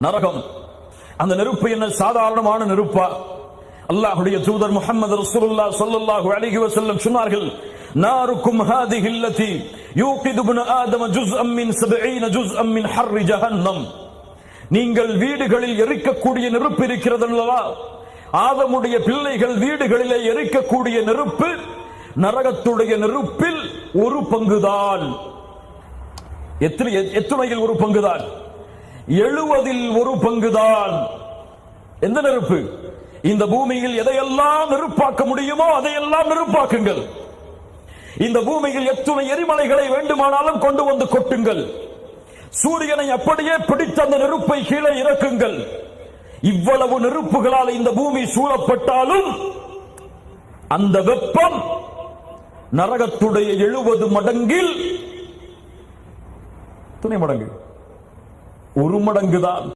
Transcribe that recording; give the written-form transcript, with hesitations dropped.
நரகம். அந்த நெருப்பு என்ன சாதாரணமான நெருப்பா? அல்லாஹ்வுடைய தூதர் முஹம்மது ரசூலுல்லாஹ் ஸல்லல்லாஹு அலைஹி வஸல்லம் சொன்னார்கள், நாருக்கும் ஹாதிஹி அல்லதி யூகிது இப்னு ஆதம ஜுஸ்அம் மின் 70 ஜுஸ்அம் மின் ஹர்ரி ஜஹன்னம். நீங்கள் வீடுகளில் எரிக்கக்கூடிய நெருப்பு இருக்கிறது அல்லவா, ஆதமுடைய பிள்ளைகள் வீடுகளிலே எரிக்கக்கூடிய நெருப்பு நரகத்துடைய நெருப்பில் ஒரு பங்குதான். எத்தனையில் ஒரு பங்குதான்? 70 ஒரு பங்குதான். எந்த நெருப்பு? இந்த பூமியில் எதையெல்லாம் நெருப்பாக்க முடியுமோ அதையெல்லாம் நெருப்பாக்குங்கள். இந்த பூமியில் எத்தனை எரிமலைகளை வேண்டுமானாலும் கொண்டு வந்து கொட்டுங்கள். சூரியனை அப்படியே பிடித்த அந்த நெருப்பை கீழே இறக்குங்கள். இவ்வளவு நெருப்புகளால் இந்த பூமி சூழப்பட்டாலும் அந்த வெப்பம் நரகத்துடைய 70 மடங்கில் துணை மடங்கு, ஒரு மடங்குதான்.